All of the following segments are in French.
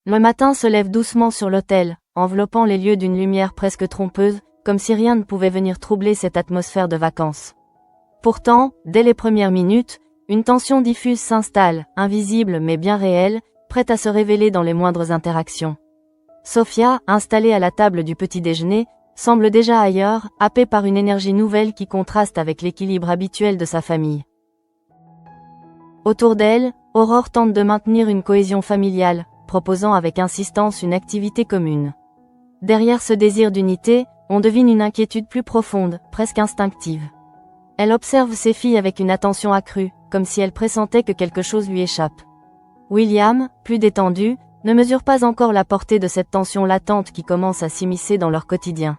Le matin se lève doucement sur l'autel, enveloppant les lieux d'une lumière presque trompeuse, comme si rien ne pouvait venir troubler cette atmosphère de vacances. Pourtant, dès les premières minutes, une tension diffuse s'installe, invisible mais bien réelle, prête à se révéler dans les moindres interactions. Sofia, installée à la table du petit déjeuner, semble déjà ailleurs, happée par une énergie nouvelle qui contraste avec l'équilibre habituel de sa famille. Autour d'elle, Aurore tente de maintenir une cohésion familiale, proposant avec insistance une activité commune. Derrière ce désir d'unité, on devine une inquiétude plus profonde, presque instinctive. Elle observe ses filles avec une attention accrue, comme si elle pressentait que quelque chose lui échappe. William, plus détendu, ne mesure pas encore la portée de cette tension latente qui commence à s'immiscer dans leur quotidien.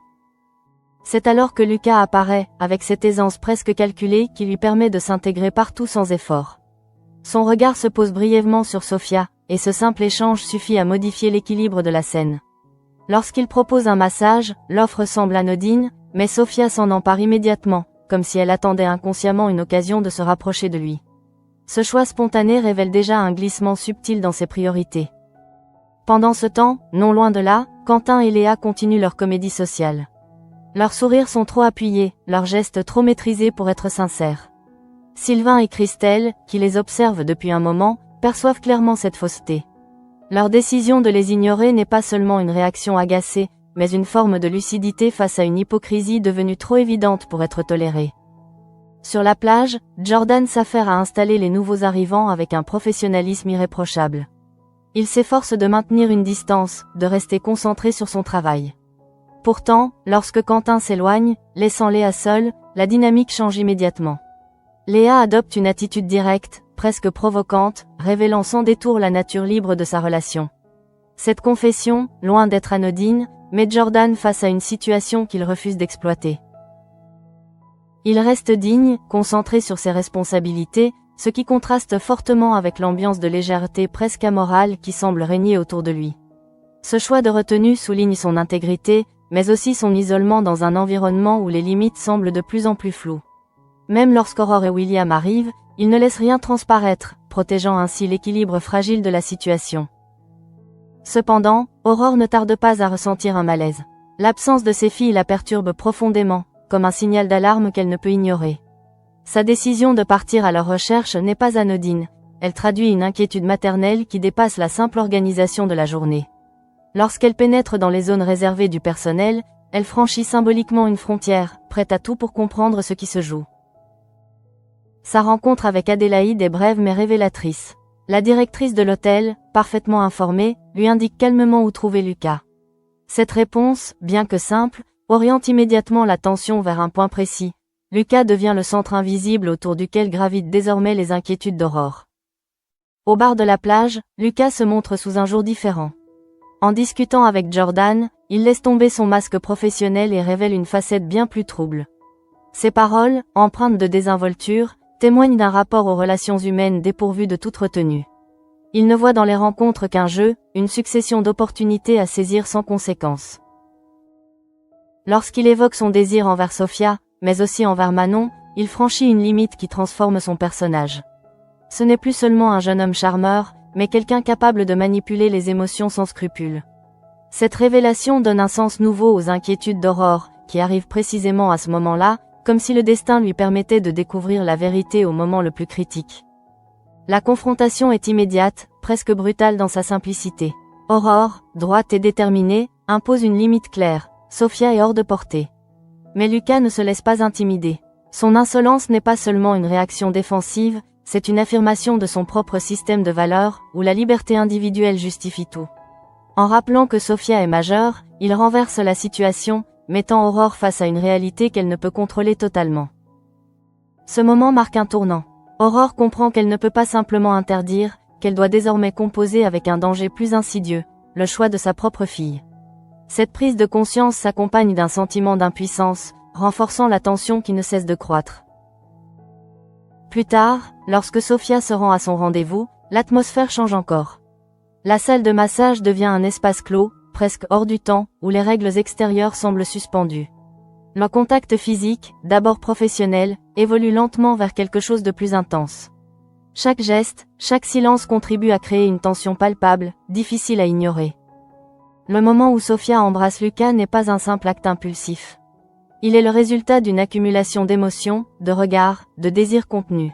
C'est alors que Lucas apparaît, avec cette aisance presque calculée qui lui permet de s'intégrer partout sans effort. Son regard se pose brièvement sur Sofia, et ce simple échange suffit à modifier l'équilibre de la scène. Lorsqu'il propose un massage, l'offre semble anodine, mais Sofia s'en empare immédiatement, comme si elle attendait inconsciemment une occasion de se rapprocher de lui. Ce choix spontané révèle déjà un glissement subtil dans ses priorités. Pendant ce temps, non loin de là, Quentin et Léa continuent leur comédie sociale. Leurs sourires sont trop appuyés, leurs gestes trop maîtrisés pour être sincères. Sylvain et Christelle, qui les observent depuis un moment, perçoivent clairement cette fausseté. Leur décision de les ignorer n'est pas seulement une réaction agacée, mais une forme de lucidité face à une hypocrisie devenue trop évidente pour être tolérée. Sur la plage, Jordan s'affaire à installer les nouveaux arrivants avec un professionnalisme irréprochable. Il s'efforce de maintenir une distance, de rester concentré sur son travail. Pourtant, lorsque Quentin s'éloigne, laissant Léa seule, la dynamique change immédiatement. Léa adopte une attitude directe, presque provocante, révélant sans détour la nature libre de sa relation. Cette confession, loin d'être anodine, met Jordan face à une situation qu'il refuse d'exploiter. Il reste digne, concentré sur ses responsabilités, ce qui contraste fortement avec l'ambiance de légèreté presque amorale qui semble régner autour de lui. Ce choix de retenue souligne son intégrité, mais aussi son isolement dans un environnement où les limites semblent de plus en plus floues. Même lorsqu'Aurore et William arrivent, il ne laisse rien transparaître, protégeant ainsi l'équilibre fragile de la situation. Cependant, Aurore ne tarde pas à ressentir un malaise. L'absence de ses filles la perturbe profondément, comme un signal d'alarme qu'elle ne peut ignorer. Sa décision de partir à leur recherche n'est pas anodine, elle traduit une inquiétude maternelle qui dépasse la simple organisation de la journée. Lorsqu'elle pénètre dans les zones réservées du personnel, elle franchit symboliquement une frontière, prête à tout pour comprendre ce qui se joue. Sa rencontre avec Adélaïde est brève mais révélatrice. La directrice de l'hôtel, parfaitement informée, lui indique calmement où trouver Lucas. Cette réponse, bien que simple, oriente immédiatement l'attention vers un point précis. Lucas devient le centre invisible autour duquel gravitent désormais les inquiétudes d'Aurore. Au bar de la plage, Lucas se montre sous un jour différent. En discutant avec Jordan, il laisse tomber son masque professionnel et révèle une facette bien plus trouble. Ses paroles, empreintes de désinvolture, témoignent d'un rapport aux relations humaines dépourvu de toute retenue. Il ne voit dans les rencontres qu'un jeu, une succession d'opportunités à saisir sans conséquence. Lorsqu'il évoque son désir envers Sofia, mais aussi envers Manon, il franchit une limite qui transforme son personnage. Ce n'est plus seulement un jeune homme charmeur, mais quelqu'un capable de manipuler les émotions sans scrupule. Cette révélation donne un sens nouveau aux inquiétudes d'Aurore, qui arrivent précisément à ce moment-là, comme si le destin lui permettait de découvrir la vérité au moment le plus critique. La confrontation est immédiate, presque brutale dans sa simplicité. Aurore, droite et déterminée, impose une limite claire. Sofia est hors de portée. Mais Lucas ne se laisse pas intimider. Son insolence n'est pas seulement une réaction défensive, c'est une affirmation de son propre système de valeurs, où la liberté individuelle justifie tout. En rappelant que Sofia est majeure, il renverse la situation, mettant Aurore face à une réalité qu'elle ne peut contrôler totalement. Ce moment marque un tournant. Aurore comprend qu'elle ne peut pas simplement interdire, qu'elle doit désormais composer avec un danger plus insidieux, le choix de sa propre fille. Cette prise de conscience s'accompagne d'un sentiment d'impuissance, renforçant la tension qui ne cesse de croître. Plus tard, lorsque Sofia se rend à son rendez-vous, l'atmosphère change encore. La salle de massage devient un espace clos, presque hors du temps, où les règles extérieures semblent suspendues. Le contact physique, d'abord professionnel, évolue lentement vers quelque chose de plus intense. Chaque geste, chaque silence contribue à créer une tension palpable, difficile à ignorer. Le moment où Sofia embrasse Lucas n'est pas un simple acte impulsif. Il est le résultat d'une accumulation d'émotions, de regards, de désirs contenus.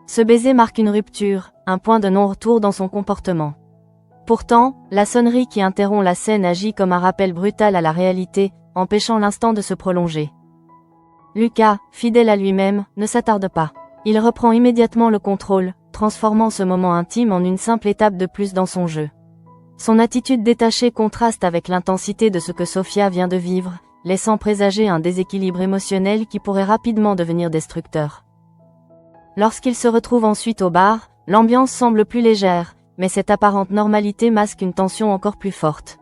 Ce baiser marque une rupture, un point de non-retour dans son comportement. Pourtant, la sonnerie qui interrompt la scène agit comme un rappel brutal à la réalité, empêchant l'instant de se prolonger. Lucas, fidèle à lui-même, ne s'attarde pas. Il reprend immédiatement le contrôle, transformant ce moment intime en une simple étape de plus dans son jeu. Son attitude détachée contraste avec l'intensité de ce que Sofia vient de vivre, laissant présager un déséquilibre émotionnel qui pourrait rapidement devenir destructeur. Lorsqu'il se retrouve ensuite au bar, l'ambiance semble plus légère, mais cette apparente normalité masque une tension encore plus forte.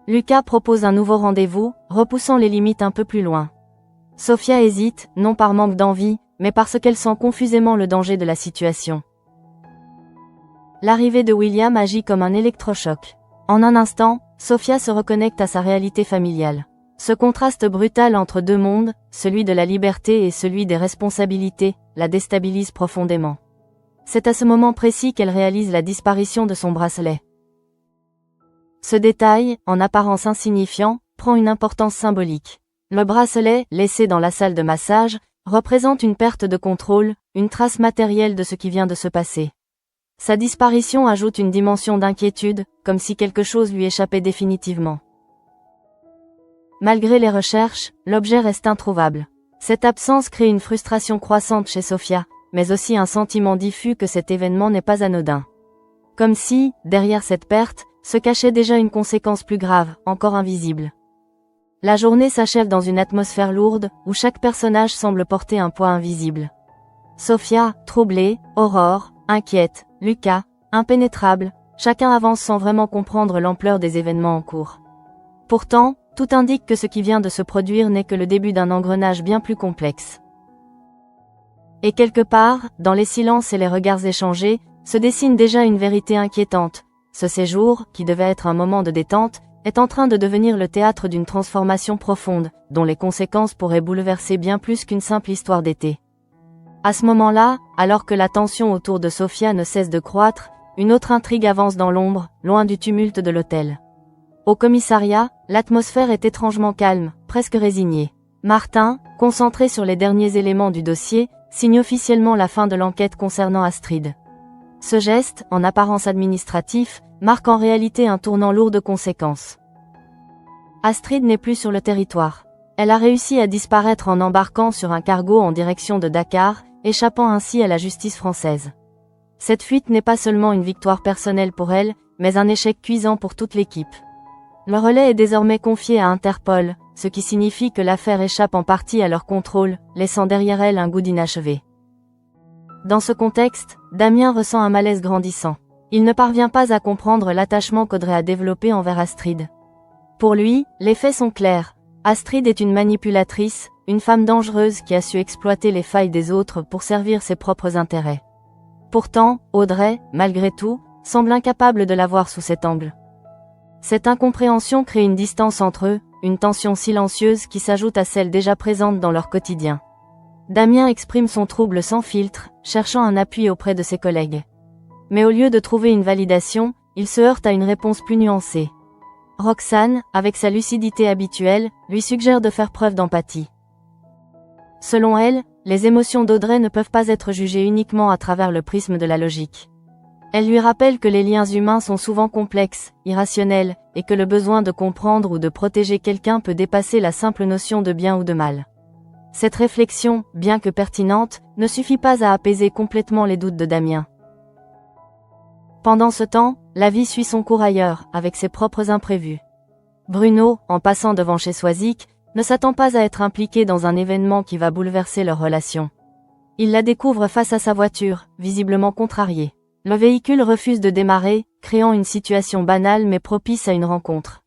Lucas propose un nouveau rendez-vous, repoussant les limites un peu plus loin. Sofia hésite, non par manque d'envie, mais parce qu'elle sent confusément le danger de la situation. L'arrivée de William agit comme un électrochoc. En un instant, Sofia se reconnecte à sa réalité familiale. Ce contraste brutal entre deux mondes, celui de la liberté et celui des responsabilités, la déstabilise profondément. C'est à ce moment précis qu'elle réalise la disparition de son bracelet. Ce détail, en apparence insignifiant, prend une importance symbolique. Le bracelet, laissé dans la salle de massage, représente une perte de contrôle, une trace matérielle de ce qui vient de se passer. Sa disparition ajoute une dimension d'inquiétude, comme si quelque chose lui échappait définitivement. Malgré les recherches, l'objet reste introuvable. Cette absence crée une frustration croissante chez Sofia, mais aussi un sentiment diffus que cet événement n'est pas anodin. Comme si, derrière cette perte, se cachait déjà une conséquence plus grave, encore invisible. La journée s'achève dans une atmosphère lourde, où chaque personnage semble porter un poids invisible. Sofia, troublée, Aurore, inquiète, Lucas, impénétrable, chacun avance sans vraiment comprendre l'ampleur des événements en cours. Pourtant, tout indique que ce qui vient de se produire n'est que le début d'un engrenage bien plus complexe. Et quelque part, dans les silences et les regards échangés, se dessine déjà une vérité inquiétante. Ce séjour, qui devait être un moment de détente, est en train de devenir le théâtre d'une transformation profonde, dont les conséquences pourraient bouleverser bien plus qu'une simple histoire d'été. À ce moment-là, alors que la tension autour de Sofia ne cesse de croître, une autre intrigue avance dans l'ombre, loin du tumulte de l'hôtel. Au commissariat, l'atmosphère est étrangement calme, presque résignée. Martin, concentré sur les derniers éléments du dossier, signe officiellement la fin de l'enquête concernant Astrid. Ce geste, en apparence administratif, marque en réalité un tournant lourd de conséquences. Astrid n'est plus sur le territoire. Elle a réussi à disparaître en embarquant sur un cargo en direction de Dakar, échappant ainsi à la justice française. Cette fuite n'est pas seulement une victoire personnelle pour elle, mais un échec cuisant pour toute l'équipe. Le relais est désormais confié à Interpol, ce qui signifie que l'affaire échappe en partie à leur contrôle, laissant derrière elle un goût d'inachevé. Dans ce contexte, Damien ressent un malaise grandissant. Il ne parvient pas à comprendre l'attachement qu'Audrey a développé envers Astrid. Pour lui, les faits sont clairs. Astrid est une manipulatrice, une femme dangereuse qui a su exploiter les failles des autres pour servir ses propres intérêts. Pourtant, Audrey, malgré tout, semble incapable de la voir sous cet angle. Cette incompréhension crée une distance entre eux, une tension silencieuse qui s'ajoute à celle déjà présente dans leur quotidien. Damien exprime son trouble sans filtre, cherchant un appui auprès de ses collègues. Mais au lieu de trouver une validation, il se heurte à une réponse plus nuancée. Roxane, avec sa lucidité habituelle, lui suggère de faire preuve d'empathie. Selon elle, les émotions d'Audrey ne peuvent pas être jugées uniquement à travers le prisme de la logique. Elle lui rappelle que les liens humains sont souvent complexes, irrationnels, et que le besoin de comprendre ou de protéger quelqu'un peut dépasser la simple notion de bien ou de mal. Cette réflexion, bien que pertinente, ne suffit pas à apaiser complètement les doutes de Damien. Pendant ce temps, la vie suit son cours ailleurs, avec ses propres imprévus. Bruno, en passant devant chez Soisic, ne s'attend pas à être impliqué dans un événement qui va bouleverser leur relation. Il la découvre face à sa voiture, visiblement contrariée. Le véhicule refuse de démarrer, créant une situation banale mais propice à une rencontre.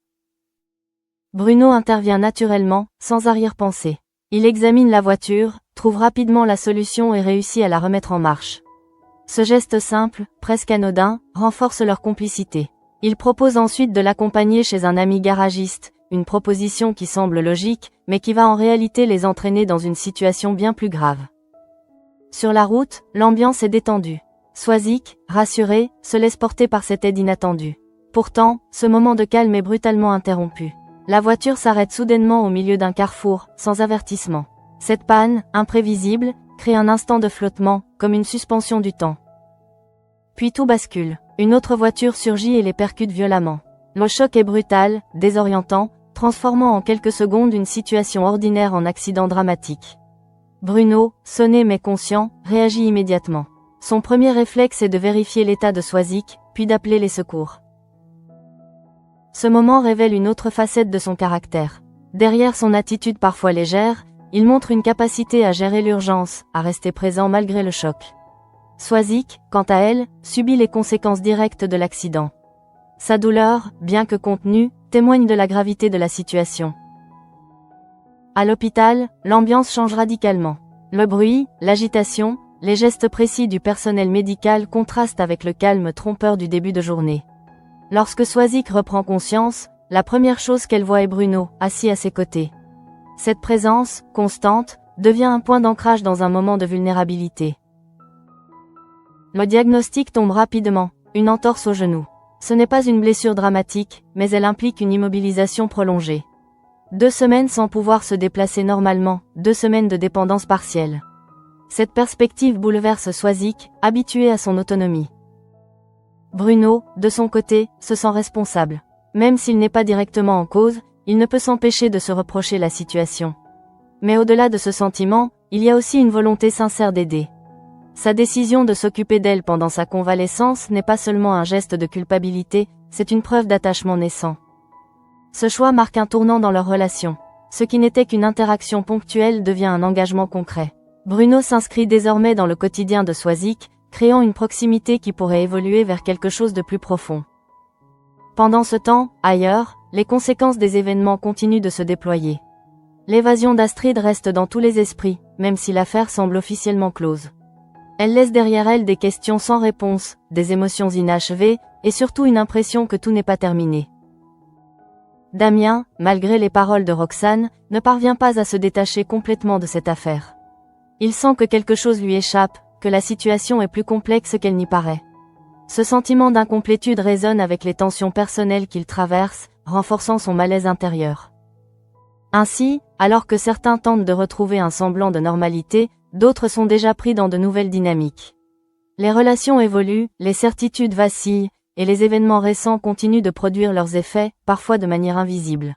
Bruno intervient naturellement, sans arrière-pensée. Il examine la voiture, trouve rapidement la solution et réussit à la remettre en marche. Ce geste simple, presque anodin, renforce leur complicité. Il propose ensuite de l'accompagner chez un ami garagiste, une proposition qui semble logique, mais qui va en réalité les entraîner dans une situation bien plus grave. Sur la route, l'ambiance est détendue. Swazik, rassuré, se laisse porter par cette aide inattendue. Pourtant, ce moment de calme est brutalement interrompu. La voiture s'arrête soudainement au milieu d'un carrefour, sans avertissement. Cette panne, imprévisible, crée un instant de flottement, comme une suspension du temps. Puis tout bascule. Une autre voiture surgit et les percute violemment. Le choc est brutal, désorientant, transformant en quelques secondes une situation ordinaire en accident dramatique. Bruno, sonné mais conscient, réagit immédiatement. Son premier réflexe est de vérifier l'état de Swazik, puis d'appeler les secours. Ce moment révèle une autre facette de son caractère. Derrière son attitude parfois légère, il montre une capacité à gérer l'urgence, à rester présent malgré le choc. Swazik, quant à elle, subit les conséquences directes de l'accident. Sa douleur, bien que contenue, témoigne de la gravité de la situation. À l'hôpital, l'ambiance change radicalement. Le bruit, l'agitation, les gestes précis du personnel médical contrastent avec le calme trompeur du début de journée. Lorsque Swazik reprend conscience, la première chose qu'elle voit est Bruno, assis à ses côtés. Cette présence, constante, devient un point d'ancrage dans un moment de vulnérabilité. Le diagnostic tombe rapidement, une entorse au genou. Ce n'est pas une blessure dramatique, mais elle implique une immobilisation prolongée. 2 semaines sans pouvoir se déplacer normalement, 2 semaines de dépendance partielle. Cette perspective bouleverse Swazik, habitué à son autonomie. Bruno, de son côté, se sent responsable. Même s'il n'est pas directement en cause, il ne peut s'empêcher de se reprocher la situation. Mais au-delà de ce sentiment, il y a aussi une volonté sincère d'aider. Sa décision de s'occuper d'elle pendant sa convalescence n'est pas seulement un geste de culpabilité, c'est une preuve d'attachement naissant. Ce choix marque un tournant dans leur relation. Ce qui n'était qu'une interaction ponctuelle devient un engagement concret. Bruno s'inscrit désormais dans le quotidien de Swazik, créant une proximité qui pourrait évoluer vers quelque chose de plus profond. Pendant ce temps, ailleurs, les conséquences des événements continuent de se déployer. L'évasion d'Astrid reste dans tous les esprits, même si l'affaire semble officiellement close. Elle laisse derrière elle des questions sans réponse, des émotions inachevées, et surtout une impression que tout n'est pas terminé. Damien, malgré les paroles de Roxane, ne parvient pas à se détacher complètement de cette affaire. Il sent que quelque chose lui échappe, que la situation est plus complexe qu'elle n'y paraît. Ce sentiment d'incomplétude résonne avec les tensions personnelles qu'il traverse, renforçant son malaise intérieur. Ainsi, alors que certains tentent de retrouver un semblant de normalité, d'autres sont déjà pris dans de nouvelles dynamiques. Les relations évoluent, les certitudes vacillent, et les événements récents continuent de produire leurs effets, parfois de manière invisible.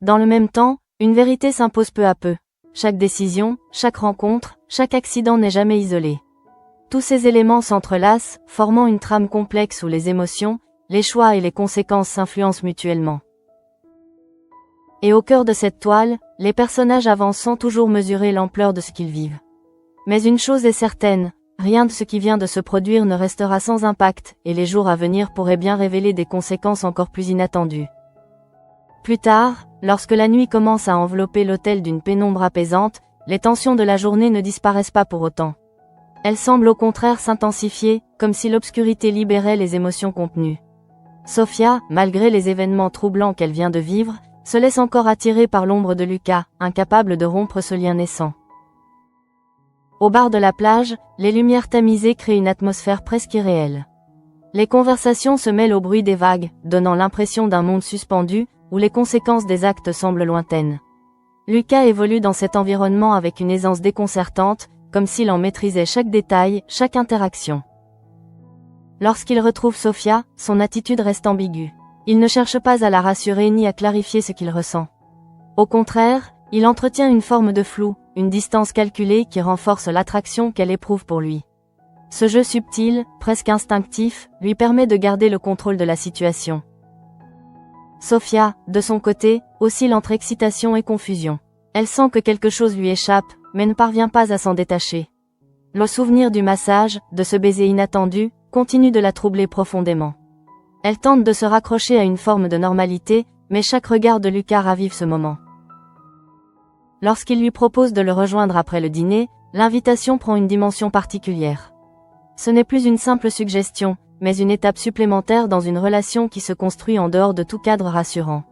Dans le même temps, une vérité s'impose peu à peu. Chaque décision, chaque rencontre, chaque accident n'est jamais isolé. Tous ces éléments s'entrelacent, formant une trame complexe où les émotions, les choix et les conséquences s'influencent mutuellement. Et au cœur de cette toile, les personnages avancent sans toujours mesurer l'ampleur de ce qu'ils vivent. Mais une chose est certaine, rien de ce qui vient de se produire ne restera sans impact, et les jours à venir pourraient bien révéler des conséquences encore plus inattendues. Plus tard, lorsque la nuit commence à envelopper l'hôtel d'une pénombre apaisante, les tensions de la journée ne disparaissent pas pour autant. Elles semblent au contraire s'intensifier, comme si l'obscurité libérait les émotions contenues. Sophia, malgré les événements troublants qu'elle vient de vivre, se laisse encore attirer par l'ombre de Lucas, incapable de rompre ce lien naissant. Au bar de la plage, les lumières tamisées créent une atmosphère presque irréelle. Les conversations se mêlent au bruit des vagues, donnant l'impression d'un monde suspendu, où les conséquences des actes semblent lointaines. Lucas évolue dans cet environnement avec une aisance déconcertante, comme s'il en maîtrisait chaque détail, chaque interaction. Lorsqu'il retrouve Sophia, son attitude reste ambiguë. Il ne cherche pas à la rassurer ni à clarifier ce qu'il ressent. Au contraire, il entretient une forme de flou, une distance calculée qui renforce l'attraction qu'elle éprouve pour lui. Ce jeu subtil, presque instinctif, lui permet de garder le contrôle de la situation. Sophia, de son côté, oscille entre excitation et confusion. Elle sent que quelque chose lui échappe, mais ne parvient pas à s'en détacher. Le souvenir du massage, de ce baiser inattendu, continue de la troubler profondément. Elle tente de se raccrocher à une forme de normalité, mais chaque regard de Lucas ravive ce moment. Lorsqu'il lui propose de le rejoindre après le dîner, l'invitation prend une dimension particulière. Ce n'est plus une simple suggestion, mais une étape supplémentaire dans une relation qui se construit en dehors de tout cadre rassurant.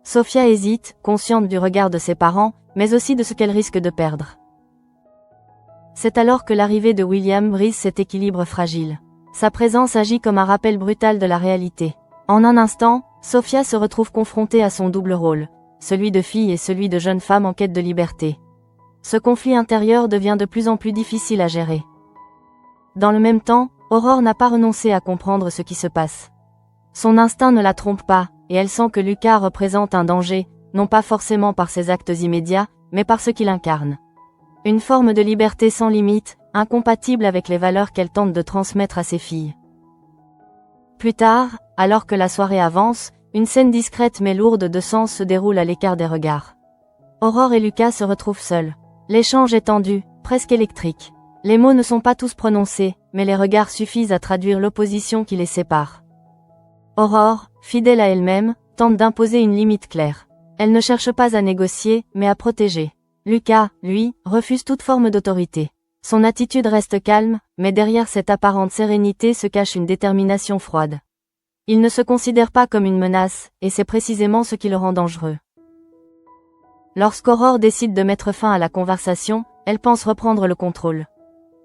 Sophia hésite, consciente du regard de ses parents, mais aussi de ce qu'elle risque de perdre. C'est alors que l'arrivée de William brise cet équilibre fragile. Sa présence agit comme un rappel brutal de la réalité. En un instant, Sophia se retrouve confrontée à son double rôle, celui de fille et celui de jeune femme en quête de liberté. Ce conflit intérieur devient de plus en plus difficile à gérer. Dans le même temps, Aurore n'a pas renoncé à comprendre ce qui se passe. Son instinct ne la trompe pas, et elle sent que Lucas représente un danger, non pas forcément par ses actes immédiats, mais par ce qu'il incarne. Une forme de liberté sans limite, incompatible avec les valeurs qu'elle tente de transmettre à ses filles. Plus tard, alors que la soirée avance, une scène discrète mais lourde de sens se déroule à l'écart des regards. Aurore et Lucas se retrouvent seuls. L'échange est tendu, presque électrique. Les mots ne sont pas tous prononcés, mais les regards suffisent à traduire l'opposition qui les sépare. Aurore, fidèle à elle-même, tente d'imposer une limite claire. Elle ne cherche pas à négocier, mais à protéger. Lucas, lui, refuse toute forme d'autorité. Son attitude reste calme, mais derrière cette apparente sérénité se cache une détermination froide. Il ne se considère pas comme une menace, et c'est précisément ce qui le rend dangereux. Lorsqu'Aurore décide de mettre fin à la conversation, elle pense reprendre le contrôle.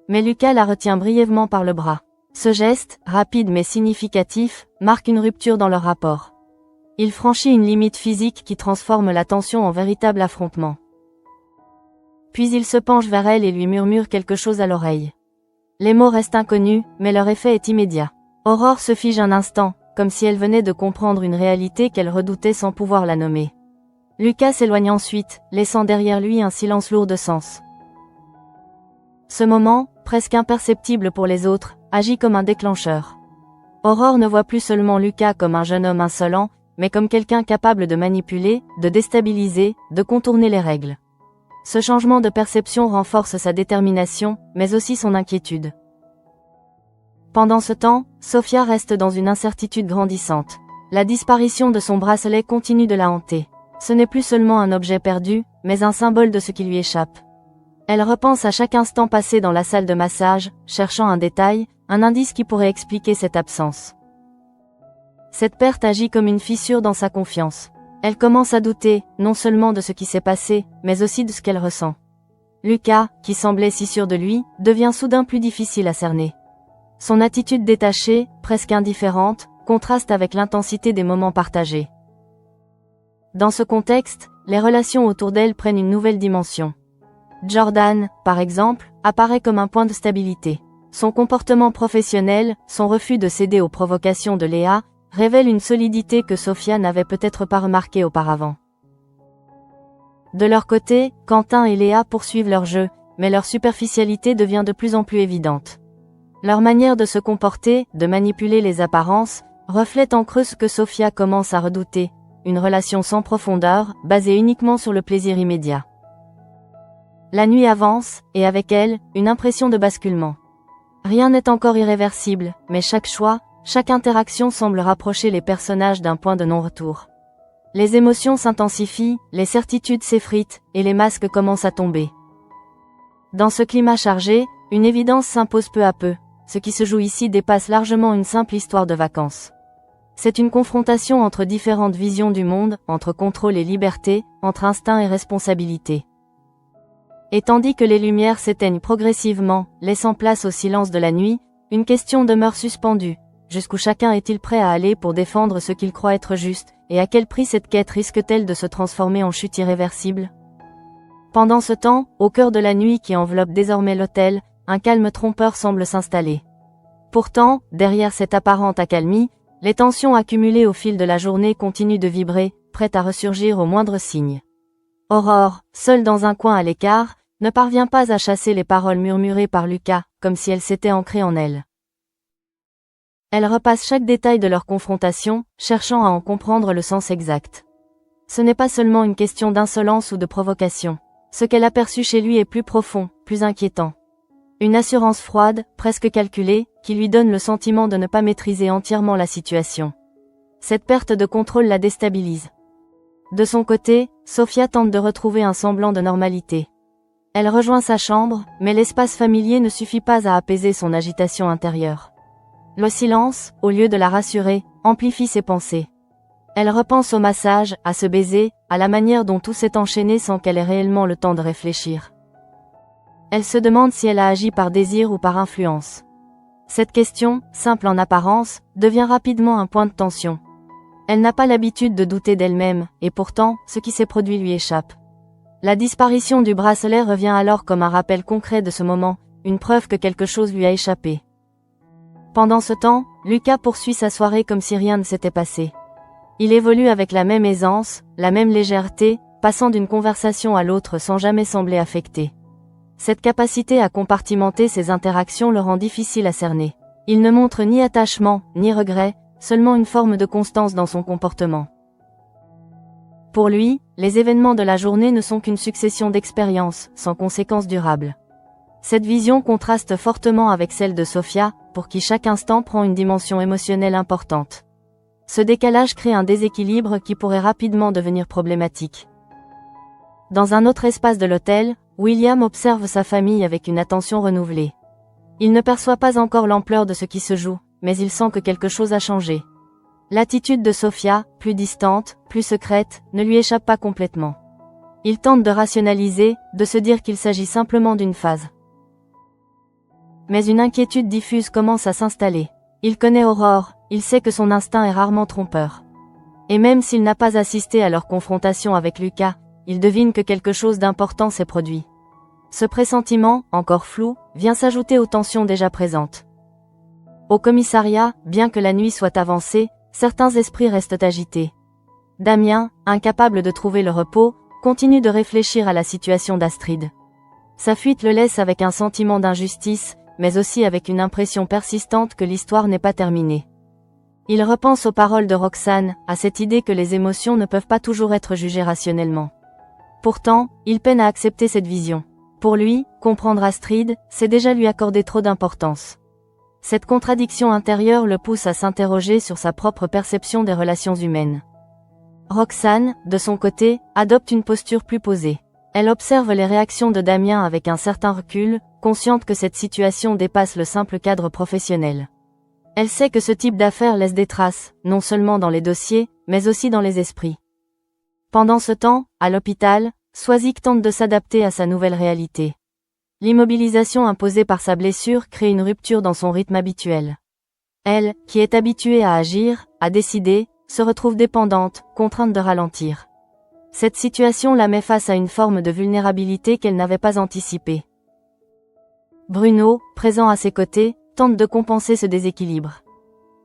Mais Lucas la retient brièvement par le bras. Ce geste, rapide mais significatif, marque une rupture dans leur rapport. Il franchit une limite physique qui transforme la tension en véritable affrontement. Puis il se penche vers elle et lui murmure quelque chose à l'oreille. Les mots restent inconnus, mais leur effet est immédiat. Aurore se fige un instant, comme si elle venait de comprendre une réalité qu'elle redoutait sans pouvoir la nommer. Lucas s'éloigne ensuite, laissant derrière lui un silence lourd de sens. Ce moment, presque imperceptible pour les autres, agit comme un déclencheur. Aurore ne voit plus seulement Lucas comme un jeune homme insolent, mais comme quelqu'un capable de manipuler, de déstabiliser, de contourner les règles. Ce changement de perception renforce sa détermination, mais aussi son inquiétude. Pendant ce temps, Sophia reste dans une incertitude grandissante. La disparition de son bracelet continue de la hanter. Ce n'est plus seulement un objet perdu, mais un symbole de ce qui lui échappe. Elle repense à chaque instant passé dans la salle de massage, cherchant un détail, un indice qui pourrait expliquer cette absence. Cette perte agit comme une fissure dans sa confiance. Elle commence à douter, non seulement de ce qui s'est passé, mais aussi de ce qu'elle ressent. Lucas, qui semblait si sûr de lui, devient soudain plus difficile à cerner. Son attitude détachée, presque indifférente, contraste avec l'intensité des moments partagés. Dans ce contexte, les relations autour d'elle prennent une nouvelle dimension. Jordan, par exemple, apparaît comme un point de stabilité. Son comportement professionnel, son refus de céder aux provocations de Léa, révèle une solidité que Sophia n'avait peut-être pas remarquée auparavant. De leur côté, Quentin et Léa poursuivent leur jeu, mais leur superficialité devient de plus en plus évidente. Leur manière de se comporter, de manipuler les apparences, reflète en creux ce que Sophia commence à redouter, une relation sans profondeur, basée uniquement sur le plaisir immédiat. La nuit avance, et avec elle, une impression de basculement. Rien n'est encore irréversible, mais chaque choix, chaque interaction semble rapprocher les personnages d'un point de non-retour. Les émotions s'intensifient, les certitudes s'effritent, et les masques commencent à tomber. Dans ce climat chargé, une évidence s'impose peu à peu. Ce qui se joue ici dépasse largement une simple histoire de vacances. C'est une confrontation entre différentes visions du monde, entre contrôle et liberté, entre instinct et responsabilité. Et tandis que les lumières s'éteignent progressivement, laissant place au silence de la nuit, une question demeure suspendue. Jusqu'où chacun est-il prêt à aller pour défendre ce qu'il croit être juste, et à quel prix cette quête risque-t-elle de se transformer en chute irréversible? Pendant ce temps, au cœur de la nuit qui enveloppe désormais l'hôtel, un calme trompeur semble s'installer. Pourtant, derrière cette apparente accalmie, les tensions accumulées au fil de la journée continuent de vibrer, prêtes à ressurgir au moindre signe. Aurore, seule dans un coin à l'écart, ne parvient pas à chasser les paroles murmurées par Lucas, comme si elles s'étaient ancrées en elle. Elle repasse chaque détail de leur confrontation, cherchant à en comprendre le sens exact. Ce n'est pas seulement une question d'insolence ou de provocation. Ce qu'elle aperçut chez lui est plus profond, plus inquiétant. Une assurance froide, presque calculée, qui lui donne le sentiment de ne pas maîtriser entièrement la situation. Cette perte de contrôle la déstabilise. De son côté, Sophia tente de retrouver un semblant de normalité. Elle rejoint sa chambre, mais l'espace familier ne suffit pas à apaiser son agitation intérieure. Le silence, au lieu de la rassurer, amplifie ses pensées. Elle repense au massage, à ce baiser, à la manière dont tout s'est enchaîné sans qu'elle ait réellement le temps de réfléchir. Elle se demande si elle a agi par désir ou par influence. Cette question, simple en apparence, devient rapidement un point de tension. Elle n'a pas l'habitude de douter d'elle-même, et pourtant, ce qui s'est produit lui échappe. La disparition du bracelet revient alors comme un rappel concret de ce moment, une preuve que quelque chose lui a échappé. Pendant ce temps, Lucas poursuit sa soirée comme si rien ne s'était passé. Il évolue avec la même aisance, la même légèreté, passant d'une conversation à l'autre sans jamais sembler affecté. Cette capacité à compartimenter ses interactions le rend difficile à cerner. Il ne montre ni attachement, ni regret, seulement une forme de constance dans son comportement. Pour lui, les événements de la journée ne sont qu'une succession d'expériences, sans conséquences durables. Cette vision contraste fortement avec celle de Sofia, pour qui chaque instant prend une dimension émotionnelle importante. Ce décalage crée un déséquilibre qui pourrait rapidement devenir problématique. Dans un autre espace de l'hôtel, William observe sa famille avec une attention renouvelée. Il ne perçoit pas encore l'ampleur de ce qui se joue, mais il sent que quelque chose a changé. L'attitude de Sofia, plus distante, plus secrète, ne lui échappe pas complètement. Il tente de rationaliser, de se dire qu'il s'agit simplement d'une phase. Mais une inquiétude diffuse commence à s'installer. Il connaît Aurore, il sait que son instinct est rarement trompeur. Et même s'il n'a pas assisté à leur confrontation avec Lucas, il devine que quelque chose d'important s'est produit. Ce pressentiment, encore flou, vient s'ajouter aux tensions déjà présentes. Au commissariat, bien que la nuit soit avancée, certains esprits restent agités. Damien, incapable de trouver le repos, continue de réfléchir à la situation d'Astrid. Sa fuite le laisse avec un sentiment d'injustice, mais aussi avec une impression persistante que l'histoire n'est pas terminée. Il repense aux paroles de Roxane, à cette idée que les émotions ne peuvent pas toujours être jugées rationnellement. Pourtant, il peine à accepter cette vision. Pour lui, comprendre Astrid, c'est déjà lui accorder trop d'importance. Cette contradiction intérieure le pousse à s'interroger sur sa propre perception des relations humaines. Roxane, de son côté, adopte une posture plus posée. Elle observe les réactions de Damien avec un certain recul, consciente que cette situation dépasse le simple cadre professionnel. Elle sait que ce type d'affaires laisse des traces, non seulement dans les dossiers, mais aussi dans les esprits. Pendant ce temps, à l'hôpital, Swazik tente de s'adapter à sa nouvelle réalité. L'immobilisation imposée par sa blessure crée une rupture dans son rythme habituel. Elle, qui est habituée à agir, à décider, se retrouve dépendante, contrainte de ralentir. Cette situation la met face à une forme de vulnérabilité qu'elle n'avait pas anticipée. Bruno, présent à ses côtés, tente de compenser ce déséquilibre.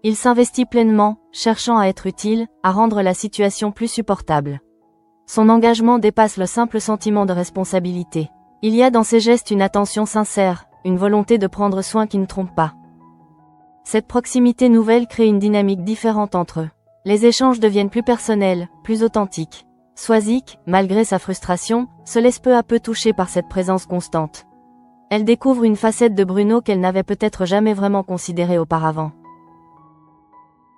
Il s'investit pleinement, cherchant à être utile, à rendre la situation plus supportable. Son engagement dépasse le simple sentiment de responsabilité. Il y a dans ses gestes une attention sincère, une volonté de prendre soin qui ne trompe pas. Cette proximité nouvelle crée une dynamique différente entre eux. Les échanges deviennent plus personnels, plus authentiques. Swazik, malgré sa frustration, se laisse peu à peu toucher par cette présence constante. Elle découvre une facette de Bruno qu'elle n'avait peut-être jamais vraiment considérée auparavant.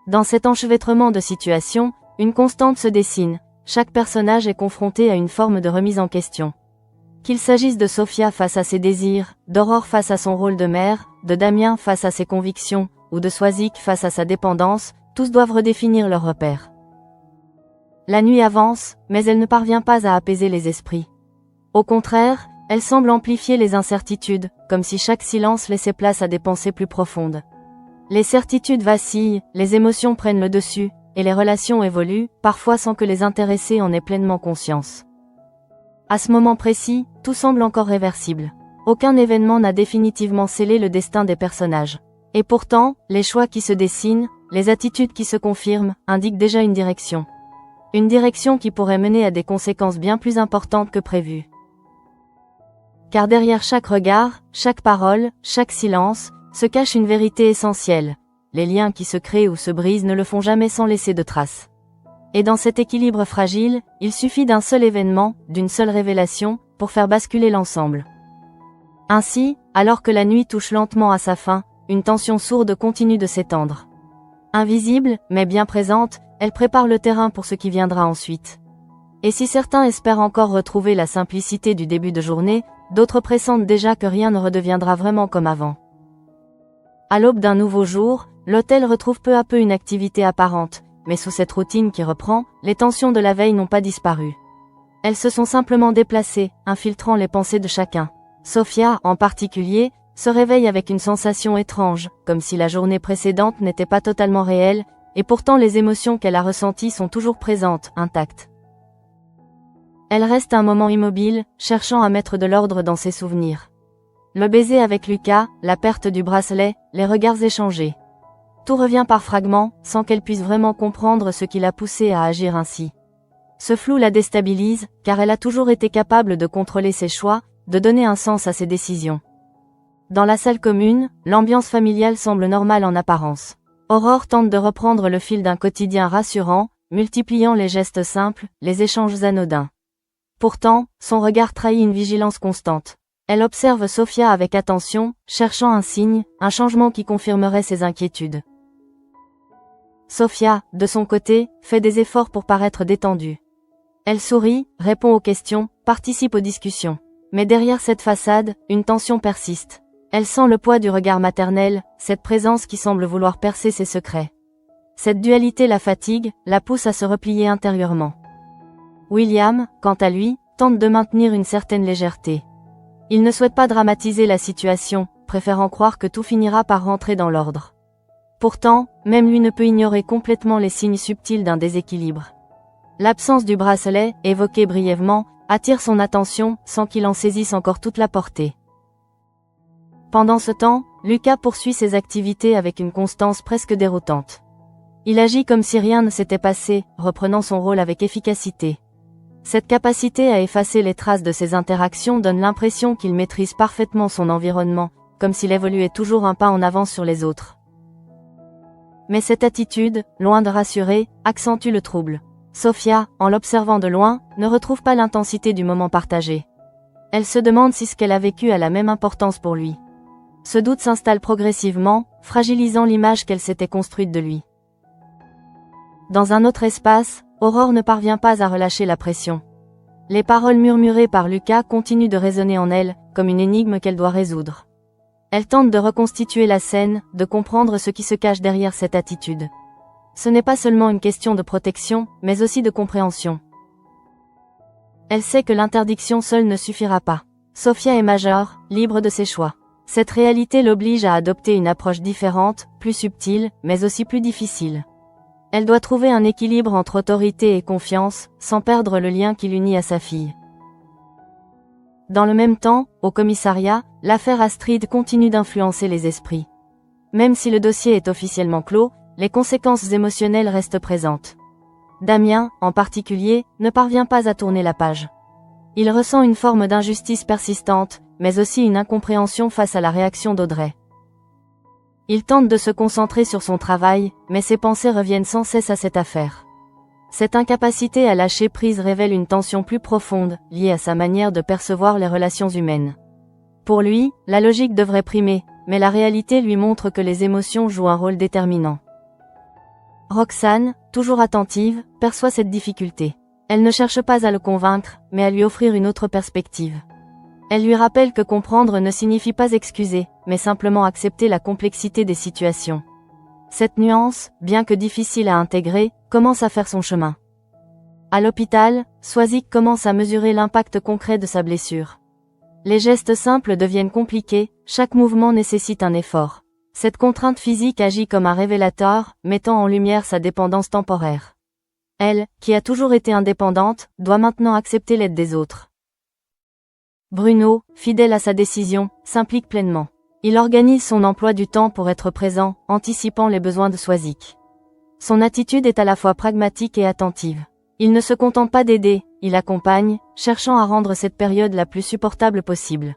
Dans cet enchevêtrement de situations, une constante se dessine. Chaque personnage est confronté à une forme de remise en question. Qu'il s'agisse de Sofia face à ses désirs, d'Aurore face à son rôle de mère, de Damien face à ses convictions, ou de Swazik face à sa dépendance, tous doivent redéfinir leurs repères. La nuit avance, mais elle ne parvient pas à apaiser les esprits. Au contraire, elle semble amplifier les incertitudes, comme si chaque silence laissait place à des pensées plus profondes. Les certitudes vacillent, les émotions prennent le dessus, et les relations évoluent, parfois sans que les intéressés en aient pleinement conscience. À ce moment précis, tout semble encore réversible. Aucun événement n'a définitivement scellé le destin des personnages. Et pourtant, les choix qui se dessinent, les attitudes qui se confirment, indiquent déjà une direction. Une direction qui pourrait mener à des conséquences bien plus importantes que prévues. Car derrière chaque regard, chaque parole, chaque silence, se cache une vérité essentielle. Les liens qui se créent ou se brisent ne le font jamais sans laisser de traces. Et dans cet équilibre fragile, il suffit d'un seul événement, d'une seule révélation, pour faire basculer l'ensemble. Ainsi, alors que la nuit touche lentement à sa fin, une tension sourde continue de s'étendre. Invisible, mais bien présente, elle prépare le terrain pour ce qui viendra ensuite. Et si certains espèrent encore retrouver la simplicité du début de journée, d'autres pressentent déjà que rien ne redeviendra vraiment comme avant. À l'aube d'un nouveau jour, l'hôtel retrouve peu à peu une activité apparente, mais sous cette routine qui reprend, les tensions de la veille n'ont pas disparu. Elles se sont simplement déplacées, infiltrant les pensées de chacun. Sofia, en particulier, se réveille avec une sensation étrange, comme si la journée précédente n'était pas totalement réelle, et pourtant les émotions qu'elle a ressenties sont toujours présentes, intactes. Elle reste un moment immobile, cherchant à mettre de l'ordre dans ses souvenirs. Le baiser avec Lucas, la perte du bracelet, les regards échangés. Tout revient par fragments, sans qu'elle puisse vraiment comprendre ce qui l'a poussée à agir ainsi. Ce flou la déstabilise, car elle a toujours été capable de contrôler ses choix, de donner un sens à ses décisions. Dans la salle commune, l'ambiance familiale semble normale en apparence. Aurore tente de reprendre le fil d'un quotidien rassurant, multipliant les gestes simples, les échanges anodins. Pourtant, son regard trahit une vigilance constante. Elle observe Sofia avec attention, cherchant un signe, un changement qui confirmerait ses inquiétudes. Sofia, de son côté, fait des efforts pour paraître détendue. Elle sourit, répond aux questions, participe aux discussions. Mais derrière cette façade, une tension persiste. Elle sent le poids du regard maternel, cette présence qui semble vouloir percer ses secrets. Cette dualité la fatigue, la pousse à se replier intérieurement. William, quant à lui, tente de maintenir une certaine légèreté. Il ne souhaite pas dramatiser la situation, préférant croire que tout finira par rentrer dans l'ordre. Pourtant, même lui ne peut ignorer complètement les signes subtils d'un déséquilibre. L'absence du bracelet, évoqué brièvement, attire son attention, sans qu'il en saisisse encore toute la portée. Pendant ce temps, Lucas poursuit ses activités avec une constance presque déroutante. Il agit comme si rien ne s'était passé, reprenant son rôle avec efficacité. Cette capacité à effacer les traces de ses interactions donne l'impression qu'il maîtrise parfaitement son environnement, comme s'il évoluait toujours un pas en avance sur les autres. Mais cette attitude, loin de rassurer, accentue le trouble. Sofia, en l'observant de loin, ne retrouve pas l'intensité du moment partagé. Elle se demande si ce qu'elle a vécu a la même importance pour lui. Ce doute s'installe progressivement, fragilisant l'image qu'elle s'était construite de lui. Dans un autre espace, Aurore ne parvient pas à relâcher la pression. Les paroles murmurées par Lucas continuent de résonner en elle, comme une énigme qu'elle doit résoudre. Elle tente de reconstituer la scène, de comprendre ce qui se cache derrière cette attitude. Ce n'est pas seulement une question de protection, mais aussi de compréhension. Elle sait que l'interdiction seule ne suffira pas. Sofia est majeure, libre de ses choix. Cette réalité l'oblige à adopter une approche différente, plus subtile, mais aussi plus difficile. Elle doit trouver un équilibre entre autorité et confiance, sans perdre le lien qui l'unit à sa fille. Dans le même temps, au commissariat, l'affaire Astrid continue d'influencer les esprits. Même si le dossier est officiellement clos, les conséquences émotionnelles restent présentes. Damien, en particulier, ne parvient pas à tourner la page. Il ressent une forme d'injustice persistante, mais aussi une incompréhension face à la réaction d'Audrey. Il tente de se concentrer sur son travail, mais ses pensées reviennent sans cesse à cette affaire. Cette incapacité à lâcher prise révèle une tension plus profonde, liée à sa manière de percevoir les relations humaines. Pour lui, la logique devrait primer, mais la réalité lui montre que les émotions jouent un rôle déterminant. Roxane, toujours attentive, perçoit cette difficulté. Elle ne cherche pas à le convaincre, mais à lui offrir une autre perspective. Elle lui rappelle que comprendre ne signifie pas excuser, mais simplement accepter la complexité des situations. Cette nuance, bien que difficile à intégrer, commence à faire son chemin. À l'hôpital, Swazik commence à mesurer l'impact concret de sa blessure. Les gestes simples deviennent compliqués, chaque mouvement nécessite un effort. Cette contrainte physique agit comme un révélateur, mettant en lumière sa dépendance temporaire. Elle, qui a toujours été indépendante, doit maintenant accepter l'aide des autres. Bruno, fidèle à sa décision, s'implique pleinement. Il organise son emploi du temps pour être présent, anticipant les besoins de Swazik. Son attitude est à la fois pragmatique et attentive. Il ne se contente pas d'aider, il accompagne, cherchant à rendre cette période la plus supportable possible.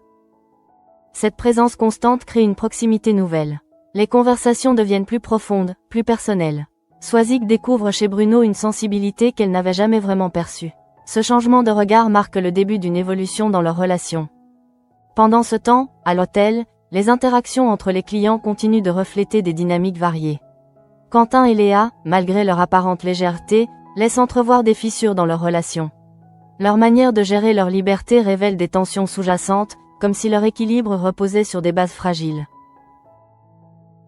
Cette présence constante crée une proximité nouvelle. Les conversations deviennent plus profondes, plus personnelles. Swazik découvre chez Bruno une sensibilité qu'elle n'avait jamais vraiment perçue. Ce changement de regard marque le début d'une évolution dans leur relation. Pendant ce temps, à l'hôtel, les interactions entre les clients continuent de refléter des dynamiques variées. Quentin et Léa, malgré leur apparente légèreté, laissent entrevoir des fissures dans leur relation. Leur manière de gérer leur liberté révèle des tensions sous-jacentes, comme si leur équilibre reposait sur des bases fragiles.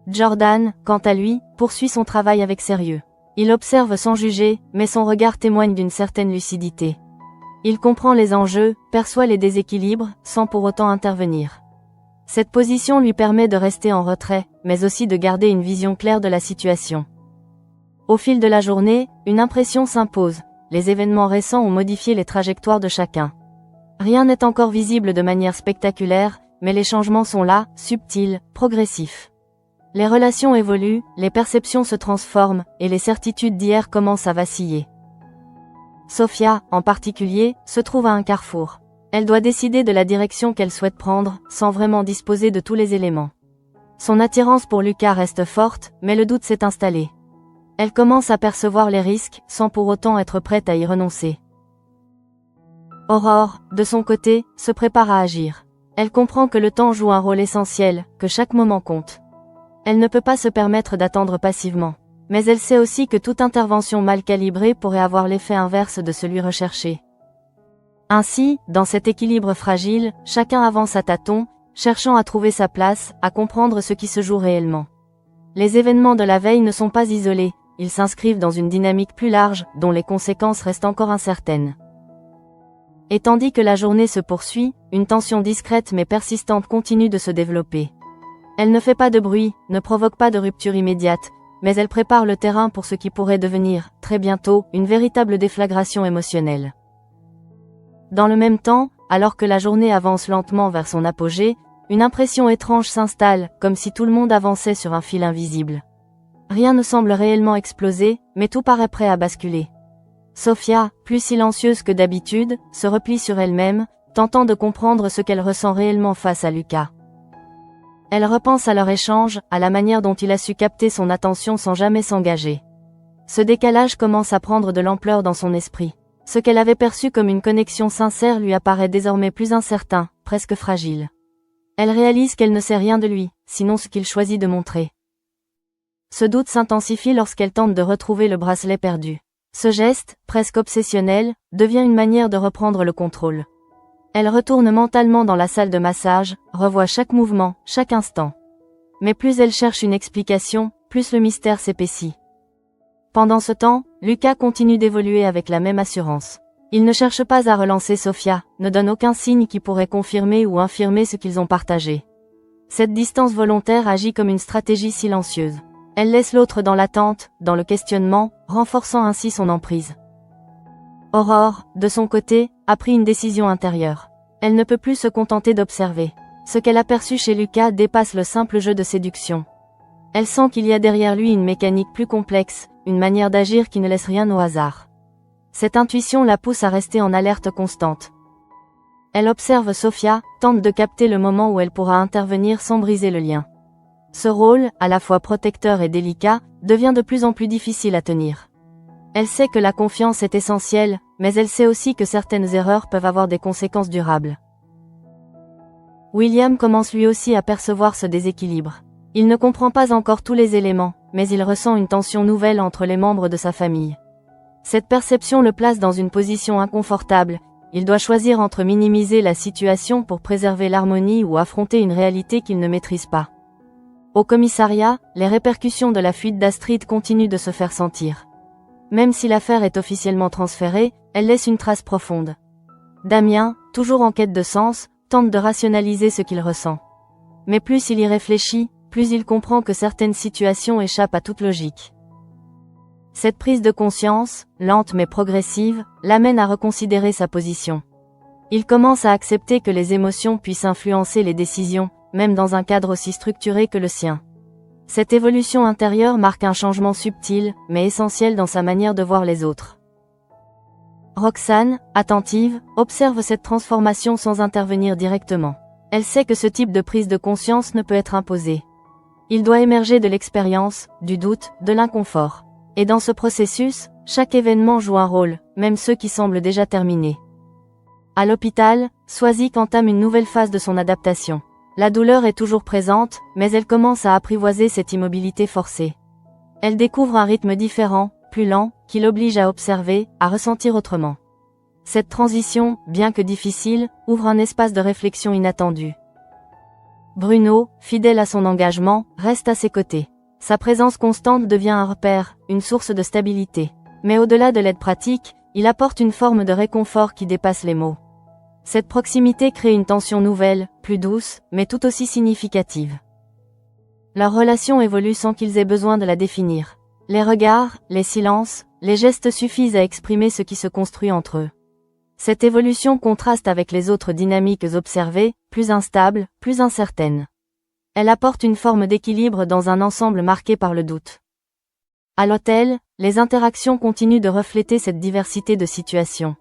Jordan, quant à lui, poursuit son travail avec sérieux. Il observe sans juger, mais son regard témoigne d'une certaine lucidité. Il comprend les enjeux, perçoit les déséquilibres, sans pour autant intervenir. Cette position lui permet de rester en retrait, mais aussi de garder une vision claire de la situation. Au fil de la journée, une impression s'impose. Les événements récents ont modifié les trajectoires de chacun. Rien n'est encore visible de manière spectaculaire, mais les changements sont là, subtils, progressifs. Les relations évoluent, les perceptions se transforment, et les certitudes d'hier commencent à vaciller. Sofia, en particulier, se trouve à un carrefour. Elle doit décider de la direction qu'elle souhaite prendre, sans vraiment disposer de tous les éléments. Son attirance pour Lucas reste forte, mais le doute s'est installé. Elle commence à percevoir les risques, sans pour autant être prête à y renoncer. Aurore, de son côté, se prépare à agir. Elle comprend que le temps joue un rôle essentiel, que chaque moment compte. Elle ne peut pas se permettre d'attendre passivement. Mais elle sait aussi que toute intervention mal calibrée pourrait avoir l'effet inverse de celui recherché. Ainsi, dans cet équilibre fragile, chacun avance à tâtons, cherchant à trouver sa place, à comprendre ce qui se joue réellement. Les événements de la veille ne sont pas isolés, ils s'inscrivent dans une dynamique plus large, dont les conséquences restent encore incertaines. Et tandis que la journée se poursuit, une tension discrète mais persistante continue de se développer. Elle ne fait pas de bruit, ne provoque pas de rupture immédiate, mais elle prépare le terrain pour ce qui pourrait devenir, très bientôt, une véritable déflagration émotionnelle. Dans le même temps, alors que la journée avance lentement vers son apogée, une impression étrange s'installe, comme si tout le monde avançait sur un fil invisible. Rien ne semble réellement exploser, mais tout paraît prêt à basculer. Sofia, plus silencieuse que d'habitude, se replie sur elle-même, tentant de comprendre ce qu'elle ressent réellement face à Lucas. Elle repense à leur échange, à la manière dont il a su capter son attention sans jamais s'engager. Ce décalage commence à prendre de l'ampleur dans son esprit. Ce qu'elle avait perçu comme une connexion sincère lui apparaît désormais plus incertain, presque fragile. Elle réalise qu'elle ne sait rien de lui, sinon ce qu'il choisit de montrer. Ce doute s'intensifie lorsqu'elle tente de retrouver le bracelet perdu. Ce geste, presque obsessionnel, devient une manière de reprendre le contrôle. Elle retourne mentalement dans la salle de massage, revoit chaque mouvement, chaque instant. Mais plus elle cherche une explication, plus le mystère s'épaissit. Pendant ce temps, Lucas continue d'évoluer avec la même assurance. Il ne cherche pas à relancer Sofia, ne donne aucun signe qui pourrait confirmer ou infirmer ce qu'ils ont partagé. Cette distance volontaire agit comme une stratégie silencieuse. Elle laisse l'autre dans l'attente, dans le questionnement, renforçant ainsi son emprise. Aurore, de son côté, a pris une décision intérieure. Elle ne peut plus se contenter d'observer. Ce qu'elle a perçu chez Lucas dépasse le simple jeu de séduction. Elle sent qu'il y a derrière lui une mécanique plus complexe, une manière d'agir qui ne laisse rien au hasard. Cette intuition la pousse à rester en alerte constante. Elle observe Sofia, tente de capter le moment où elle pourra intervenir sans briser le lien. Ce rôle, à la fois protecteur et délicat, devient de plus en plus difficile à tenir. Elle sait que la confiance est essentielle, mais elle sait aussi que certaines erreurs peuvent avoir des conséquences durables. William commence lui aussi à percevoir ce déséquilibre. Il ne comprend pas encore tous les éléments, mais il ressent une tension nouvelle entre les membres de sa famille. Cette perception le place dans une position inconfortable. Il doit choisir entre minimiser la situation pour préserver l'harmonie ou affronter une réalité qu'il ne maîtrise pas. Au commissariat, les répercussions de la fuite d'Astrid continuent de se faire sentir. Même si l'affaire est officiellement transférée, elle laisse une trace profonde. Damien, toujours en quête de sens, tente de rationaliser ce qu'il ressent. Mais plus il y réfléchit, plus il comprend que certaines situations échappent à toute logique. Cette prise de conscience, lente mais progressive, l'amène à reconsidérer sa position. Il commence à accepter que les émotions puissent influencer les décisions, même dans un cadre aussi structuré que le sien. Cette évolution intérieure marque un changement subtil, mais essentiel dans sa manière de voir les autres. Roxane, attentive, observe cette transformation sans intervenir directement. Elle sait que ce type de prise de conscience ne peut être imposé. Il doit émerger de l'expérience, du doute, de l'inconfort. Et dans ce processus, chaque événement joue un rôle, même ceux qui semblent déjà terminés. À l'hôpital, Swazik entame une nouvelle phase de son adaptation. La douleur est toujours présente, mais elle commence à apprivoiser cette immobilité forcée. Elle découvre un rythme différent, plus lent, qui l'oblige à observer, à ressentir autrement. Cette transition, bien que difficile, ouvre un espace de réflexion inattendu. Bruno, fidèle à son engagement, reste à ses côtés. Sa présence constante devient un repère, une source de stabilité. Mais au-delà de l'aide pratique, il apporte une forme de réconfort qui dépasse les mots. Cette proximité crée une tension nouvelle, plus douce, mais tout aussi significative. Leur relation évolue sans qu'ils aient besoin de la définir. Les regards, les silences, les gestes suffisent à exprimer ce qui se construit entre eux. Cette évolution contraste avec les autres dynamiques observées, plus instables, plus incertaines. Elle apporte une forme d'équilibre dans un ensemble marqué par le doute. À l'hôtel, les interactions continuent de refléter cette diversité de situations.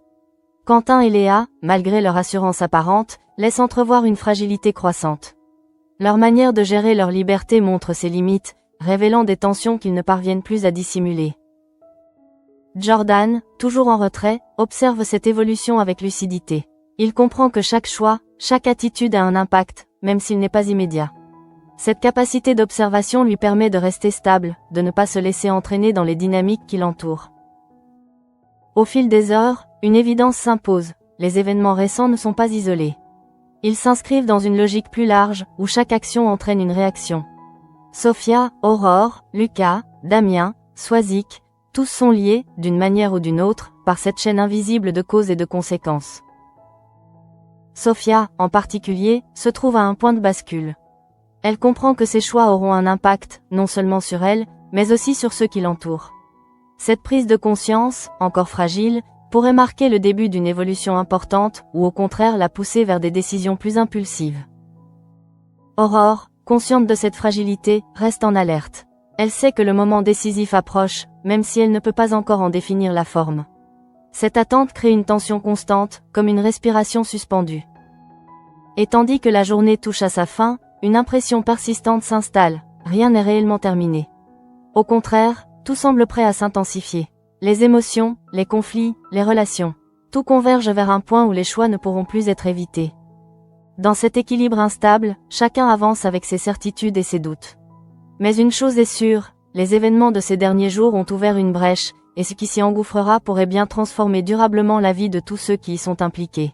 Quentin et Léa, malgré leur assurance apparente, laissent entrevoir une fragilité croissante. Leur manière de gérer leur liberté montre ses limites, révélant des tensions qu'ils ne parviennent plus à dissimuler. Jordan, toujours en retrait, observe cette évolution avec lucidité. Il comprend que chaque choix, chaque attitude a un impact, même s'il n'est pas immédiat. Cette capacité d'observation lui permet de rester stable, de ne pas se laisser entraîner dans les dynamiques qui l'entourent. Au fil des heures, une évidence s'impose, les événements récents ne sont pas isolés. Ils s'inscrivent dans une logique plus large, où chaque action entraîne une réaction. Sophia, Aurore, Lucas, Damien, Swazik, tous sont liés, d'une manière ou d'une autre, par cette chaîne invisible de causes et de conséquences. Sophia, en particulier, se trouve à un point de bascule. Elle comprend que ses choix auront un impact, non seulement sur elle, mais aussi sur ceux qui l'entourent. Cette prise de conscience, encore fragile, pourrait marquer le début d'une évolution importante, ou au contraire la pousser vers des décisions plus impulsives. Aurore, consciente de cette fragilité, reste en alerte. Elle sait que le moment décisif approche, même si elle ne peut pas encore en définir la forme. Cette attente crée une tension constante, comme une respiration suspendue. Et tandis que la journée touche à sa fin, une impression persistante s'installe, rien n'est réellement terminé. Au contraire, tout semble prêt à s'intensifier. Les émotions, les conflits, les relations. Tout converge vers un point où les choix ne pourront plus être évités. Dans cet équilibre instable, chacun avance avec ses certitudes et ses doutes. Mais une chose est sûre, les événements de ces derniers jours ont ouvert une brèche, et ce qui s'y engouffrera pourrait bien transformer durablement la vie de tous ceux qui y sont impliqués.